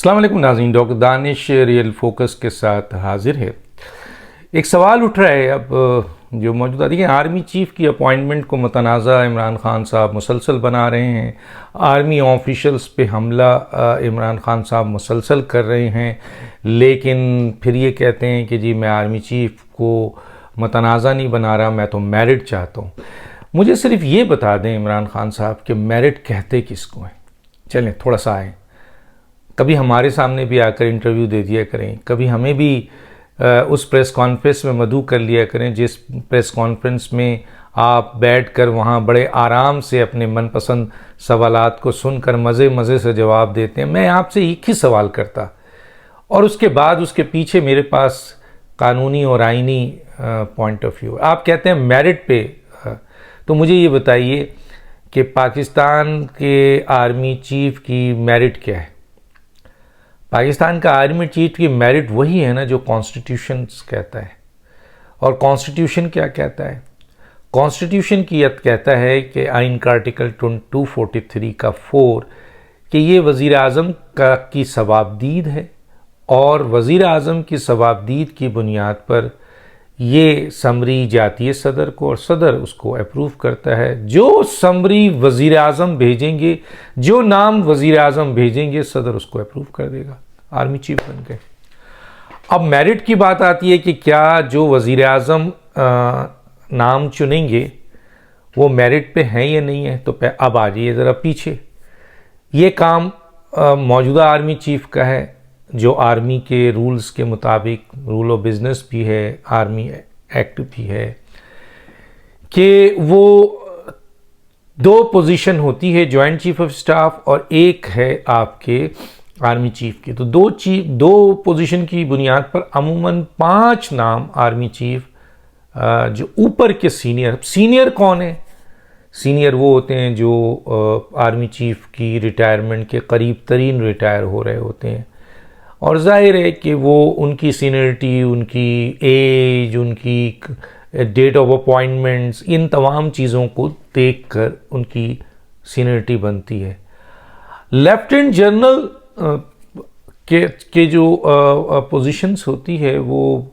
अस्सलाम वालेकुम नाज़रीन, डॉक्टर दानिश रियल फोकस के साथ हाजिर है। एक सवाल उठ रहा है अब जो मौजूदा देखिए आर्मी चीफ़ की अपॉइंटमेंट को मुतनाज़ा इमरान खान साहब मुसलसल बना रहे हैं। आर्मी ऑफिशल्स पे हमला इमरान खान साहब मुसलसल कर रहे हैं, लेकिन फिर ये कहते हैं कि जी मैं आर्मी चीफ़ को मुतनाज़ा नहीं बना रहा, मैं तो मेरिट चाहता हूँ। मुझे सिर्फ ये बता दें इमरान खान साहब कि मेरिट कहते किसको हैं। चलें थोड़ा सा आए, कभी हमारे सामने भी आकर इंटरव्यू दे दिया करें, कभी हमें भी उस प्रेस कॉन्फ्रेंस में मदऊ कर लिया करें जिस प्रेस कॉन्फ्रेंस में आप बैठकर वहाँ बड़े आराम से अपने मनपसंद सवालात को सुनकर मज़े मज़े से जवाब देते हैं। मैं आपसे एक ही सवाल करता और उसके बाद उसके पीछे मेरे पास कानूनी और आइनी पॉइंट ऑफ व्यू। आप कहते हैं मेरिट पे, तो मुझे ये बताइए कि पाकिस्तान के आर्मी चीफ़ की मेरिट क्या है? पाकिस्तान का आर्मी चीफ की मेरिट वही है ना जो कॉन्स्टिट्यूशन कहता है। और कॉन्स्टिट्यूशन क्या कहता है? कॉन्स्टिट्यूशन की कहता है कि आइन का आर्टिकल 243 का 4 कि ये वज़ीर आज़म की सवाबदीद है और वज़ीर आज़म की सवाबदीद की बुनियाद पर ये समरी जाती है सदर को और सदर उसको अप्रूव करता है। जो समरी वज़ीर आज़म भेजेंगे, जो नाम वज़ीर आज़म भेजेंगे, सदर उसको अप्रूव कर देगा, आर्मी चीफ बन गए। अब मेरिट की बात आती है कि क्या जो वज़ीर आज़म नाम चुनेंगे वो मेरिट पे हैं या नहीं है। तो अब आ जाइए ज़रा पीछे। ये काम मौजूदा आर्मी चीफ का है जो आर्मी के रूल्स के मुताबिक, रूल ऑफ बिज़नेस भी है, आर्मी एक्ट भी है, कि वो 2 पोजीशन होती है, जॉइंट चीफ ऑफ स्टाफ और एक है आपके आर्मी चीफ की। तो 2 पोजीशन की बुनियाद पर अमूमन 5 नाम आर्मी चीफ जो ऊपर के सीनियर कौन है? सीनियर वो होते हैं जो आर्मी चीफ की रिटायरमेंट के करीब तरीन रिटायर हो रहे होते हैं। और जाहिर है कि वो उनकी सीनियरिटी, उनकी एज, उनकी डेट ऑफ अपॉइंटमेंट्स, इन तमाम चीज़ों को देखकर उनकी सीनियरिटी बनती है। लेफ्टिनेंट जनरल के जो पोजीशंस होती है वो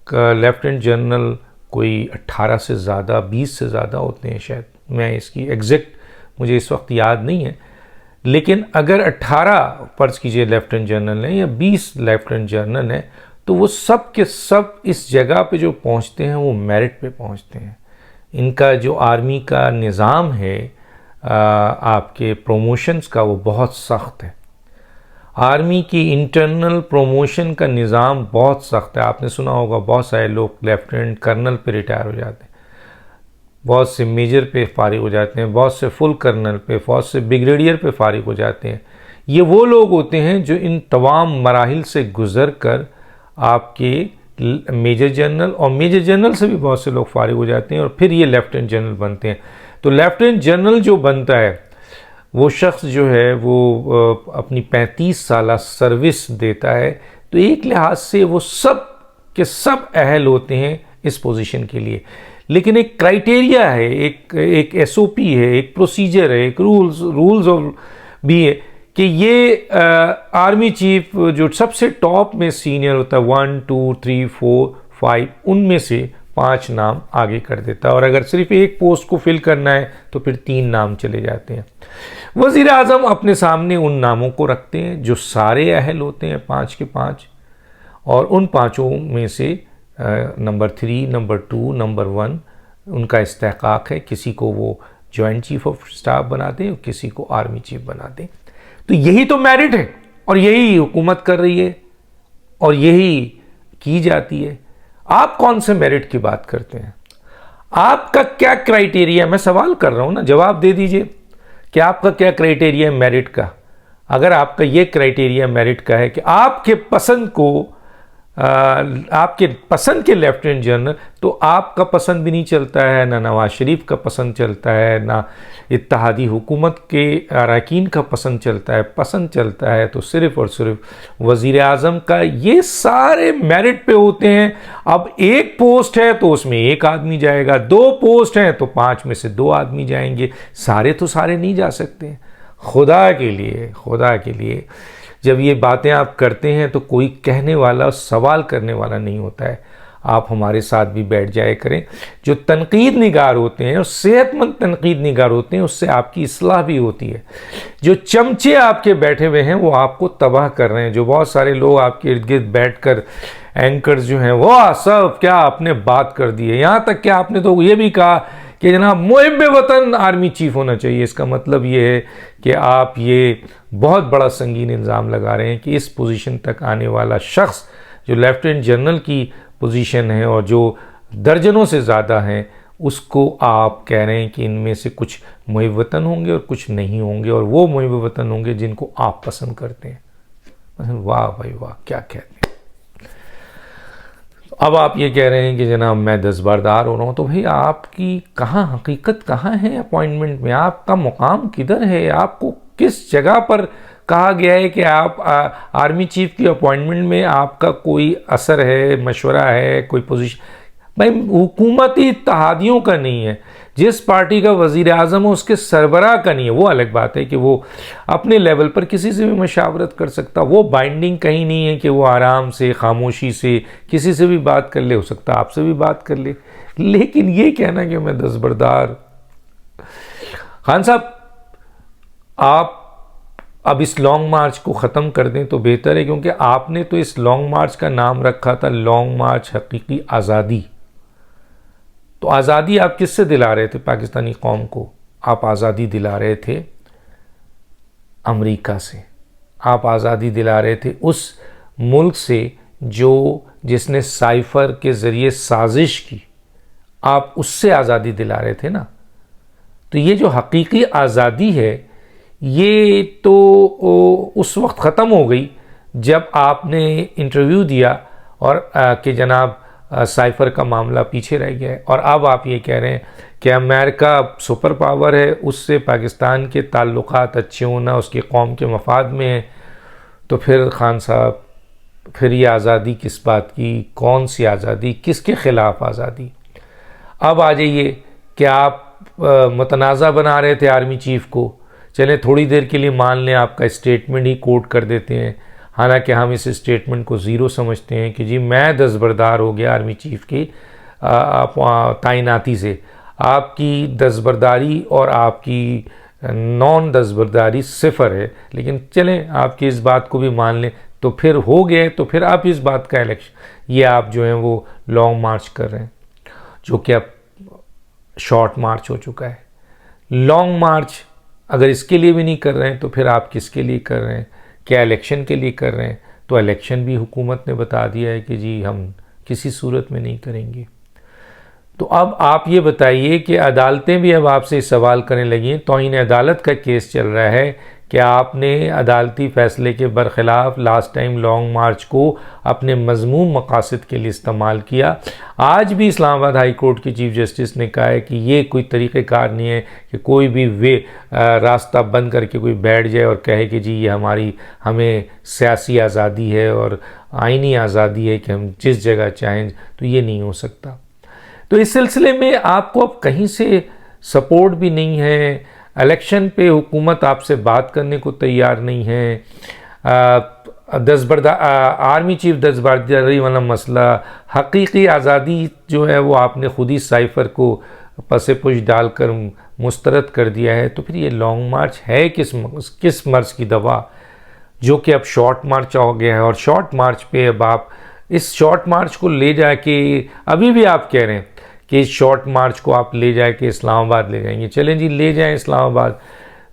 लेफ्टिनेंट जनरल कोई 18 से ज़्यादा, 20 से ज़्यादा होते हैं शायद, मैं इसकी एग्जैक्ट मुझे इस वक्त याद नहीं है, लेकिन अगर 18 फर्ज कीजिए लेफ्टिनेंट जनरल है या 20 लेफ्टिनेंट जनरल है, तो वो सब के सब इस जगह पे जो पहुंचते हैं वो मेरिट पे पहुंचते हैं। इनका जो आर्मी का निज़ाम है आपके प्रमोशंस का, वो बहुत सख्त है। आर्मी की इंटरनल प्रमोशन का निज़ाम बहुत सख्त है। आपने सुना होगा बहुत सारे लोग लेफ्टिनेंट कर्नल पे रिटायर हो जाते हैं, बहुत से मेजर पे फारिग हो जाते हैं, बहुत से फुल कर्नल पे, बहुत से ब्रिगेडियर पे फारिग हो जाते हैं। ये वो लोग होते हैं जो इन तमाम मराहिल से गुज़र कर आपके मेजर जनरल, और मेजर जनरल से भी बहुत से लोग फारिग हो जाते हैं और फिर ये लेफ्टिनेंट जनरल बनते हैं। तो लेफ्टिनेंट जनरल जो बनता है वो शख्स जो है वो अपनी 35 साल सर्विस देता है। तो एक लिहाज से वो सब के सब अहल होते हैं इस पोजीशन के लिए। लेकिन एक क्राइटेरिया है, एक एसओपी है, एक प्रोसीजर है, एक रूल्स और भी है कि ये आर्मी चीफ जो सबसे टॉप में सीनियर होता है 1 2 3 4 5, उनमें से 5 नाम आगे कर देता है। और अगर सिर्फ एक पोस्ट को फिल करना है तो फिर 3 नाम चले जाते हैं। वज़ीर आज़म अपने सामने उन नामों को रखते हैं जो सारे अहल होते हैं 5 के 5, और उन 5 में से नंबर 3, नंबर 2, नंबर 1 उनका इस्तेहकाक है। किसी को वो जॉइंट चीफ ऑफ स्टाफ बना दें और किसी को आर्मी चीफ बना दें। तो यही तो मेरिट है और यही हुकूमत कर रही है और यही की जाती है। आप कौन से मेरिट की बात करते हैं? आपका क्या क्राइटेरिया? मैं सवाल कर रहा हूं ना, जवाब दे दीजिए कि आपका क्या क्राइटेरिया है मेरिट का। अगर आपका ये क्राइटेरिया मेरिट का है कि आपके पसंद को आपके पसंद के लेफ्टिनेंट जनरल, तो आपका पसंद भी नहीं चलता है, ना नवाज शरीफ का पसंद चलता है, ना इत्तेहादी हुकूमत के अरकान का पसंद चलता है तो सिर्फ़ और सिर्फ वज़ीर आज़म का। ये सारे मेरिट पे होते हैं। अब एक पोस्ट है तो उसमें 1 आदमी जाएगा, 2 पोस्ट हैं तो 5 में से 2 आदमी जाएंगे, सारे तो सारे नहीं जा सकते। खुदा के लिए जब ये बातें आप करते हैं तो कोई कहने वाला, सवाल करने वाला नहीं होता है। आप हमारे साथ भी बैठ जाया करें। जो तनकीद निगार होते हैं और सेहतमंद तनकीद निगार होते हैं, उससे आपकी इस्लाह भी होती है। जो चमचे आपके बैठे हुए हैं वो आपको तबाह कर रहे हैं। जो बहुत सारे लोग आपके इर्द गिर्द बैठ कर एंकर्स जो हैं वो सब क्या आपने बात कर दी है, यहाँ तक कि आपने तो ये भी कहा कि जनाब मुहिब वतन आर्मी चीफ होना चाहिए। इसका मतलब ये है कि आप ये बहुत बड़ा संगीन इल्ज़ाम लगा रहे हैं कि इस पोजीशन तक आने वाला शख्स जो लेफ्टिनेंट जनरल की पोजीशन है और जो दर्जनों से ज़्यादा हैं, उसको आप कह रहे हैं कि इनमें से कुछ मुहिब वतन होंगे और कुछ नहीं होंगे, और वो मुहिब वतन होंगे जिनको आप पसंद करते हैं। वाह भाई वाह, क्या कहते हैं। अब आप ये कह रहे हैं कि जनाब मैं दस्तबरदार हो रहा हूँ, तो भाई आपकी कहाँ हकीकत कहाँ है अपॉइंटमेंट में? आपका मुकाम किधर है? आपको किस जगह पर कहा गया है कि आप आर्मी चीफ की अपॉइंटमेंट में आपका कोई असर है, मशवरा है, कोई पोजीशन? भाई हुकूमती इत्तेहादियों का नहीं है। जिस पार्टी का वज़ीर आज़म हो उसके सरबराह का नहीं है। वो अलग बात है कि वो अपने लेवल पर किसी से भी मशावरत कर सकता, वो बाइंडिंग कहीं नहीं है कि वो आराम से, खामोशी से किसी से भी बात कर ले। हो सकता आपसे भी बात कर ले, लेकिन ये कहना कि मैं दस्तबरदार। खान साहब, आप अब इस लॉन्ग मार्च को ख़त्म कर दें तो बेहतर है, क्योंकि आपने तो इस लॉन्ग मार्च का नाम रखा था लॉन्ग मार्च हकीकी आज़ादी। तो आज़ादी आप किससे दिला रहे थे पाकिस्तानी कौम को? आप आज़ादी दिला रहे थे अमेरिका से। आप आज़ादी दिला रहे थे उस मुल्क से जिसने साइफर के ज़रिए साजिश की। आप उससे आज़ादी दिला रहे थे ना। तो ये जो हकीकी आज़ादी है ये तो उस वक्त ख़त्म हो गई जब आपने इंटरव्यू दिया और कि जनाब साइफर का मामला पीछे रह गया है। और अब आप ये कह रहे हैं कि अमेरिका सुपर पावर है, उससे पाकिस्तान के ताल्लुकात अच्छे होना उसकी कौम के मफाद में है। तो फिर खान साहब, फिर ये आज़ादी किस बात की? कौन सी आज़ादी? किसके ख़िलाफ़ आज़ादी? अब आ जाइए कि आप मुतनाज़ा बना रहे थे आर्मी चीफ़ को। चलें थोड़ी देर के लिए मान लें आपका स्टेटमेंट ही कोट कर देते हैं, हालांकि हम इस स्टेटमेंट को ज़ीरो समझते हैं कि जी मैं दस्तबरदार हो गया आर्मी चीफ की तैनाती से। आपकी दस्तबरदारी और आपकी नॉन दस्तबरदारी सिफर है, लेकिन चलें आपकी इस बात को भी मान लें तो फिर हो गए। तो फिर आप इस बात का इलेक्शन, ये आप जो हैं वो लॉन्ग मार्च कर रहे हैं, जो कि अब शॉर्ट मार्च हो चुका है। लॉन्ग मार्च अगर इसके लिए भी नहीं कर रहे हैं तो फिर आप किसके लिए कर रहे हैं? क्या इलेक्शन के लिए कर रहे हैं? तो इलेक्शन भी हुकूमत ने बता दिया है कि जी हम किसी सूरत में नहीं करेंगे। तो अब आप ये बताइए कि अदालतें भी अब आपसे सवाल करने लगी हैं। तौहीन अदालत का केस चल रहा है कि आपने अदालती फ़ैसले के बरखिलाफ़ लास्ट टाइम लॉन्ग मार्च को अपने मज़मूम मकासद के लिए इस्तेमाल किया। आज भी इस्लामाबाद हाई कोर्ट के चीफ जस्टिस ने कहा है कि ये कोई तरीक़ेकार नहीं है कि कोई भी रास्ता बंद करके कोई बैठ जाए और कहे कि जी ये हमें सियासी आज़ादी है और आइनी आज़ादी है कि हम जिस जगह चाहें, तो ये नहीं हो सकता। तो इस सिलसिले में आपको अब कहीं से सपोर्ट भी नहीं है। इलेक्शन पे हुकूमत आपसे बात करने को तैयार नहीं है। आर्मी चीफ दस्तबरदारी वाला मसला, हकीकी आज़ादी जो है वो आपने खुद ही साइफर को पसे पुश डालकर मुस्तरद कर दिया है। तो फिर ये लॉन्ग मार्च है किस मर्ज़ की दवा, जो कि अब शॉर्ट मार्च हो गया है। और शॉर्ट मार्च पे अब आप इस शॉर्ट मार्च को ले जाके, अभी भी आप कह रहे हैं कि इस शॉर्ट मार्च को आप ले जाके इस्लामाबाद ले जाएंगे। चलें जी, ले जाएं इस्लामाबाद।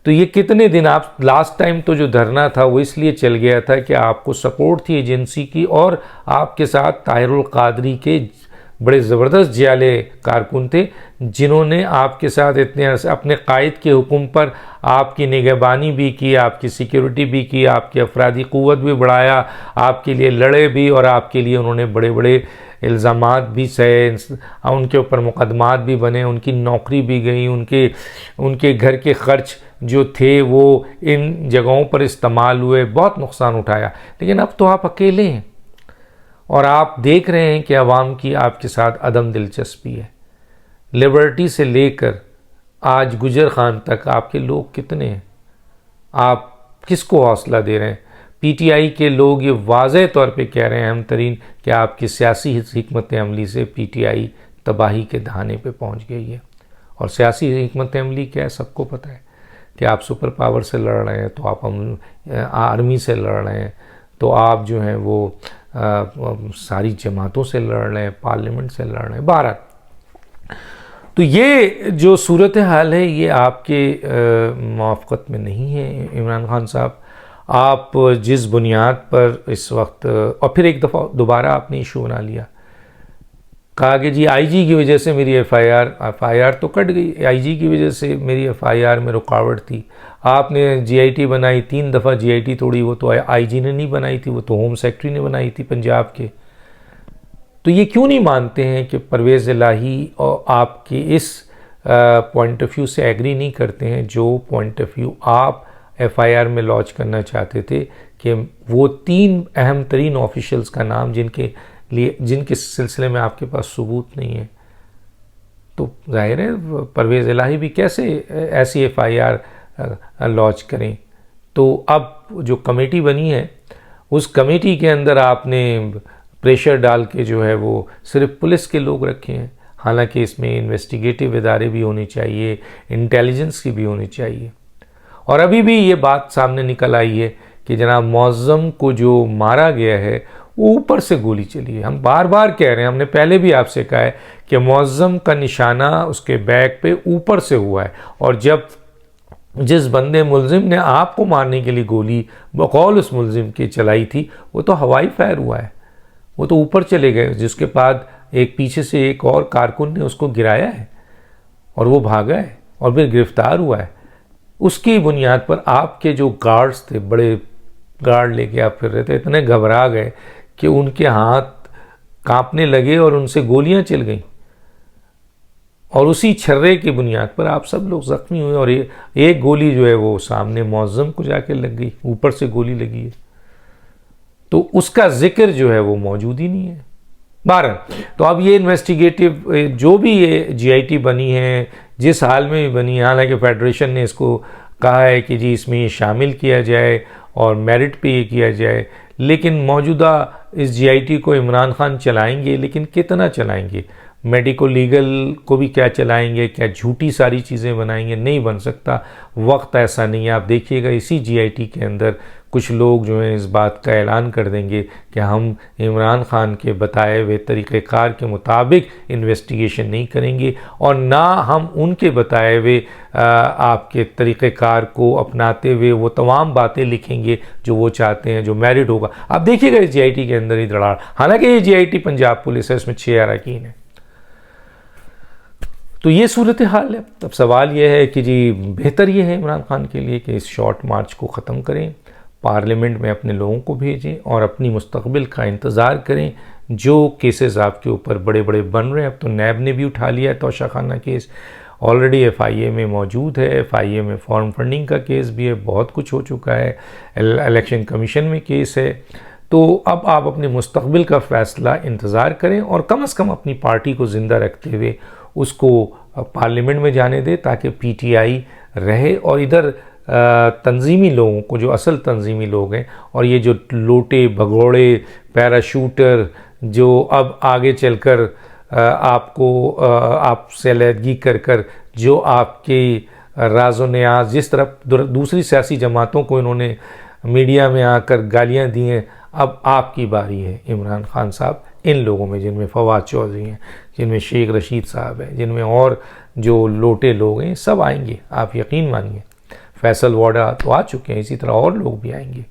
तो ये कितने दिन आप, लास्ट टाइम तो जो धरना था वो इसलिए चल गया था कि आपको सपोर्ट थी एजेंसी की, और आपके साथ ताहिरुल कादरी के बड़े ज़बरदस्त जियाले कारकुन थे जिन्होंने आपके साथ इतने अपने कायद के हुक्म पर आपकी निगहबानी भी की, आपकी सिक्योरिटी भी की, आपकी अफरादी क़ुव्वत भी बढ़ाया, आपके लिए लड़े भी, और आपके लिए उन्होंने बड़े बड़े इल्ज़ामात भी सहे, उनके ऊपर मुकदमात भी बने, उनकी नौकरी भी गई, उनके घर के ख़र्च जो थे वो इन जगहों पर इस्तेमाल हुए, बहुत नुकसान उठाया। लेकिन अब तो आप अकेले हैं और आप देख रहे हैं कि आवाम की आपके साथ अदम दिलचस्पी है। लिबर्टी से लेकर आज गुजर खान तक आपके लोग कितने हैं? आप किसको हौसला दे रहे हैं? पीटीआई के लोग ये वाज़ेह तौर पे कह रहे हैं अहम तरीन कि आपकी सियासी हिकमत अमली से पीटीआई तबाही के दहाने पे पहुंच गई है। और सियासी हिकमत अमली क्या है, सबको पता है कि आप सुपर पावर से लड़ रहे हैं, तो आप आर्मी से लड़ रहे हैं, तो आप जो हैं वो सारी जमातों से लड़ रहे हैं, पार्लियामेंट से लड़ रहे हैं, बहरहाल। तो ये जो सूरत हाल है ये आपके मुआफ़क़त में नहीं है इमरान खान साहब। आप जिस बुनियाद पर इस वक्त, और फिर एक दफ़ा दोबारा आपने इशू बना लिया, कहा कि जी आईजी की वजह से मेरी एफआईआर तो कट गई, आईजी की वजह से मेरी एफआईआर में रुकावट थी। आपने जीआईटी बनाई, 3 दफ़ा जीआईटी तोड़ी, वो तो आईजी ने नहीं बनाई थी, वो तो होम सेक्रेटरी ने बनाई थी पंजाब के। तो ये क्यों नहीं मानते हैं कि परवेज़ इलाही और आपके इस पॉइंट ऑफ व्यू से एग्री नहीं करते हैं, जो पॉइंट ऑफ व्यू आप एफआईआर में लॉन्च करना चाहते थे, कि वो 3 अहम तरीन ऑफिशियल्स का नाम जिनके सिलसिले में आपके पास सबूत नहीं है, तो जाहिर है परवेज़ इलाही भी कैसे ऐसी एफआईआर लॉन्च करें। तो अब जो कमेटी बनी है, उस कमेटी के अंदर आपने प्रेशर डाल के जो है वो सिर्फ पुलिस के लोग रखे हैं, हालांकि इसमें इन्वेस्टिगेटिव इदारे भी होने चाहिए, इंटेलिजेंस की भी होनी चाहिए। और अभी भी ये बात सामने निकल आई है कि जनाब मुअज़्ज़म को जो मारा गया है वो ऊपर से गोली चली है। हम बार बार कह रहे हैं, हमने पहले भी आपसे कहा है कि मुअज़्ज़म का निशाना उसके बैक पे ऊपर से हुआ है, और जब जिस बंदे मुलजिम ने आपको मारने के लिए गोली बकौल उस मुलजिम की चलाई थी, वो तो हवाई फायर हुआ है, वो तो ऊपर चले गए, जिसके बाद एक पीछे से एक और कारकुन ने उसको गिराया है और वो भागा है और फिर गिरफ्तार हुआ है। उसकी बुनियाद पर आपके जो गार्ड्स थे, बड़े गार्ड लेके आप फिर रहे थे, इतने घबरा गए कि उनके हाथ कांपने लगे और उनसे गोलियां चल गईं, और उसी छर्रे की बुनियाद पर आप सब लोग जख्मी हुए, और एक गोली जो है वो सामने मुअज़्ज़म को जाके लग गई, ऊपर से गोली लगी है, तो उसका जिक्र जो है वो मौजूद ही नहीं है। बहरहाल, तो अब ये इन्वेस्टिगेटिव जो भी ये जीआईटी बनी है, जिस हाल में भी बनी है, हालांकि फेडरेशन ने इसको कहा है कि जी इसमें ये शामिल किया जाए और मेरिट पे ये किया जाए, लेकिन मौजूदा इस जीआईटी को इमरान खान चलाएंगे, लेकिन कितना चलाएंगे? मेडिको लीगल को भी क्या चलाएंगे? क्या झूठी सारी चीज़ें बनाएंगे? नहीं बन सकता, वक्त ऐसा नहीं है। आप देखिएगा इसी जीआईटी के अंदर कुछ लोग जो हैं इस बात का ऐलान कर देंगे कि हम इमरान खान के बताए हुए तरीक़ेकार के मुताबिक इन्वेस्टिगेशन नहीं करेंगे, और ना हम उनके बताए हुए आपके तरीक़ेकार को अपनाते हुए वो तमाम बातें लिखेंगे जो वो चाहते हैं, जो मेरिट होगा। आप देखिएगा इस जीआईटी के अंदर ही दरार, हालांकि ये जीआईटी पंजाब पुलिस है, इसमें 6 अरकान हैं। तो ये सूरत हाल है। अब सवाल ये है कि जी बेहतर ये है इमरान खान के लिए कि इस शॉर्ट मार्च को ख़त्म करें, पार्लियामेंट में अपने लोगों को भेजें और अपनी मुस्तकबिल का इंतज़ार करें। जो केसेस आपके ऊपर बड़े बड़े बन रहे हैं, अब तो नैब ने भी उठा लिया है तोशाखाना केस, ऑलरेडी एफआईए में मौजूद है, एफआईए में फॉर्म फंडिंग का केस भी है, बहुत कुछ हो चुका है, इलेक्शन कमीशन में केस है। तो अब आप अपने मुस्तकबिल का फ़ैसला इंतज़ार करें और कम से कम अपनी पार्टी को ज़िंदा रखते हुए उसको पार्लियामेंट में जाने दें, ताकि पीटीआई रहे और इधर तंजीमी लोगों को, जो असल तंजीमी लोग हैं, और ये जो लोटे भगोड़े पैराशूटर जो अब आगे चलकर आपको आपसे अलहदगी कर कर जो आपके राज़ो न्याज़, जिस तरफ दूसरी सियासी जमातों को इन्होंने मीडिया में आकर गालियां दी हैं, अब आपकी बारी है इमरान खान साहब। इन लोगों में, जिनमें फवाद चौधरी हैं, जिनमें शेख रशीद साहब हैं, जिनमें और जो लोटे लोग हैं, सब आएंगे, आप यकीन मानिए। फैसल वाडा तो आ चुके हैं, इसी तरह और लोग भी आएंगे।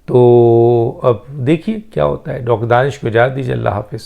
तो अब देखिए क्या होता है। डॉक्टर दानिश को इजाज़त दीजिए, अल्लाह हाफिज़।